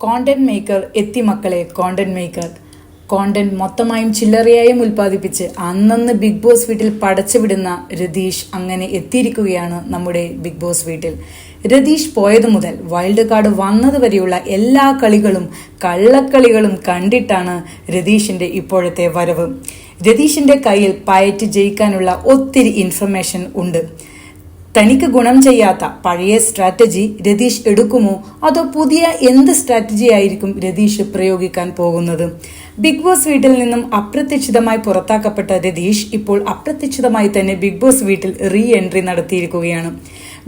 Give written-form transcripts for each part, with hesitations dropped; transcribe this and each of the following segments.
Content maker എത്തി മക്കളെ. Content maker content മൊത്തമായും ചില്ലറയായും ഉൽപ്പാദിപ്പിച്ച് അന്നന്ന് ബിഗ് ബോസ് വീട്ടിൽ പടച്ചുവിടുന്ന രതീഷ് അങ്ങനെ എത്തിയിരിക്കുകയാണ് നമ്മുടെ ബിഗ് ബോസ് വീട്ടിൽ. രതീഷ് പോയതു മുതൽ വൈൽഡ് കാർഡ് വന്നത് വരെയുള്ള എല്ലാ കളികളും കള്ളക്കളികളും കണ്ടിട്ടാണ് രതീഷിന്റെ ഇപ്പോഴത്തെ വരവ്. രതീഷിന്റെ കയ്യിൽ പയറ്റ് ജയിക്കാനുള്ള ഒത്തിരി ഇൻഫർമേഷൻ ഉണ്ട്. തനിക്ക് ഗുണം ചെയ്യാത്ത പഴയ സ്ട്രാറ്റജി രതീഷ് എടുക്കുമോ, അതോ പുതിയ എന്ത് സ്ട്രാറ്റജി ആയിരിക്കും രതീഷ് പ്രയോഗിക്കാൻ പോകുന്നത്? ബിഗ് ബോസ് വീട്ടിൽ നിന്നും അപ്രതീക്ഷിതമായി പുറത്താക്കപ്പെട്ട രതീഷ് ഇപ്പോൾ അപ്രതീക്ഷിതമായി തന്നെ ബിഗ് ബോസ് വീട്ടിൽ റീ എൻട്രി നടത്തിയിരിക്കുകയാണ്.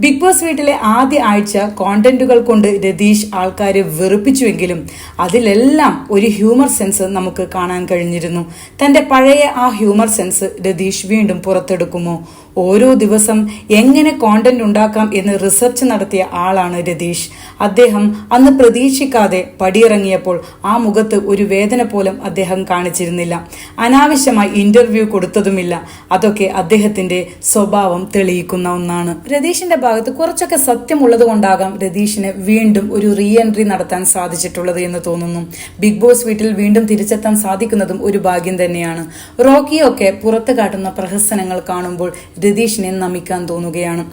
ബിഗ് ബോസ് വീട്ടിലെ ആദ്യ ആഴ്ച കോണ്ടന്റുകൾ കൊണ്ട് രതീഷ് ആൾക്കാരെ വെറുപ്പിച്ചുവെങ്കിലും അതിലെല്ലാം ഒരു ഹ്യൂമർ സെൻസ് നമുക്ക് കാണാൻ കഴിഞ്ഞിരുന്നു. തന്റെ പഴയ ആ ഹ്യൂമർ സെൻസ് രതീഷ് വീണ്ടും പുറത്തെടുക്കുമോ? ഓരോ ദിവസം എങ്ങനെ കോണ്ടന്റ് ഉണ്ടാക്കാം എന്ന് റിസർച്ച് നടത്തിയ ആളാണ് രതീഷ്. അദ്ദേഹം അന്ന് പ്രതീക്ഷിക്കാതെ പടിയിറങ്ങിയപ്പോൾ ആ മുഖത്ത് ഒരു വേദന പോലും അദ്ദേഹം കാണിച്ചിരുന്നില്ല. അനാവശ്യമായി ഇന്റർവ്യൂ കൊടുത്തതുമില്ല. അതൊക്കെ അദ്ദേഹത്തിന്റെ സ്വഭാവം തെളിയിക്കുന്ന ഒന്നാണ്. രതീഷിന്റെ ഭാഗത്ത് കുറച്ചൊക്കെ സത്യമുള്ളത് കൊണ്ടാകാം രതീഷിന് വീണ്ടും ഒരു റീ എൻട്രി നടത്താൻ സാധിച്ചിട്ടുള്ളത് എന്ന് തോന്നുന്നു. ബിഗ് ബോസ് വീട്ടിൽ വീണ്ടും തിരിച്ചെത്താൻ സാധിക്കുന്നതും ഒരു ഭാഗ്യം തന്നെയാണ്. റോക്കിയൊക്കെ പുറത്തു കാട്ടുന്ന പ്രഹസനങ്ങൾ കാണുമ്പോൾ രതീഷിനെ നമിക്കാൻ തോന്നുകയാണ്.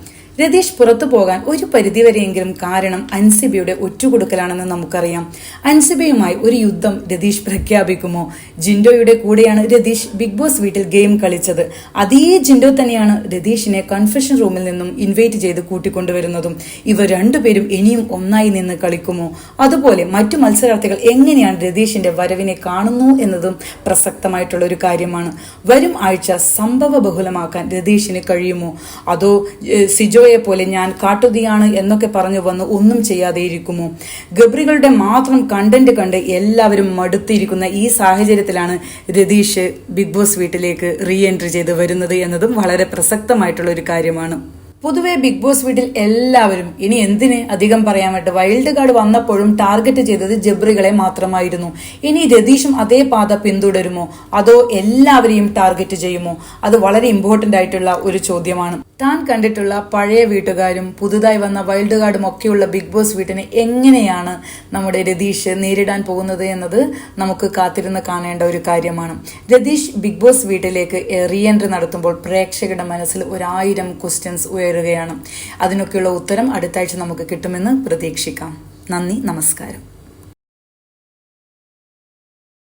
രതീഷ് പുറത്തു പോകാൻ ഒരു പരിധിവരെയെങ്കിലും കാരണം അൻസിബയുടെ ഒറ്റുകൊടുക്കലാണെന്ന് നമുക്കറിയാം. അൻസിബയുമായി ഒരു യുദ്ധം രതീഷ് പ്രഖ്യാപിക്കുമോ? ജിൻഡോയുടെ കൂടെയാണ് രതീഷ് ബിഗ് ബോസ് വീട്ടിൽ ഗെയിം കളിച്ചത്. അതേ ജിൻഡോ തന്നെയാണ് രതീഷിനെ കൺഫെഷൻ റൂമിൽ നിന്നും ഇൻവൈറ്റ് ചെയ്ത് കൂട്ടിക്കൊണ്ടുവരുന്നതും. ഇവർ രണ്ടുപേരും ഇനിയും ഒന്നായി നിന്ന് കളിക്കുമോ? അതുപോലെ മറ്റു മത്സരാർത്ഥികൾ എങ്ങനെയാണ് രതീഷിന്റെ വരവിനെ കാണുന്നു എന്നതും പ്രസക്തമായിട്ടുള്ള ഒരു കാര്യമാണ്. വരും ആഴ്ച സംഭവ ബഹുലമാക്കാൻ രതീഷിന് കഴിയുമോ? അതോ സിജോയെ പോലെ ഞാൻ കാട്ടുതീയാണ് എന്നൊക്കെ പറഞ്ഞു വന്ന് ഒന്നും ചെയ്യാതെ ഇരിക്കുമോ? ഗബ്രികളുടെ മാത്രം കണ്ടന്റ് കണ്ട് എല്ലാവരും മടുത്തിരിക്കുന്ന ഈ സാഹചര്യത്തിലാണ് രതീഷ് ബിഗ് ബോസ് വീട്ടിലേക്ക് റീ എൻട്രി ചെയ്ത് വരുന്നത് എന്നതും വളരെ പ്രസക്തമായിട്ടുള്ള ഒരു കാര്യമാണ്. പൊതുവെ ബിഗ് ബോസ് വീട്ടിൽ എല്ലാവരും ഇനി എന്തിന് അധികം പറയാൻ വേണ്ടി വൈൽഡ് കാർഡ് വന്നപ്പോഴും ടാർഗറ്റ് ചെയ്തത് ജബ്രികളെ മാത്രമായിരുന്നു. ഇനി രതീഷും അതേ പാത പിന്തുടരുമോ, അതോ എല്ലാവരെയും ടാർഗറ്റ് ചെയ്യുമോ? അത് വളരെ ഇമ്പോർട്ടന്റ് ആയിട്ടുള്ള ഒരു ചോദ്യമാണ്. താൻ കണ്ടിട്ടുള്ള പഴയ വീട്ടുകാരും പുതുതായി വന്ന വൈൽഡ് കാർഡും ഒക്കെയുള്ള ബിഗ് ബോസ് വീട്ടിനെ എങ്ങനെയാണ് നമ്മുടെ രതീഷ് നേരിടാൻ പോകുന്നത് എന്നത് നമുക്ക് കാത്തിരുന്ന് കാണേണ്ട ഒരു കാര്യമാണ്. രതീഷ് ബിഗ് ബോസ് വീട്ടിലേക്ക് റീ എൻട്രി നടത്തുമ്പോൾ പ്രേക്ഷകരുടെ മനസ്സിൽ 1000 ക്വസ്റ്റ്യൻസ് ഉയരുകയാണ്. അതിനൊക്കെയുള്ള ഉത്തരം അടുത്ത ആഴ്ച നമുക്ക് കിട്ടുമെന്ന് പ്രതീക്ഷിക്കാം. നന്ദി, നമസ്കാരം.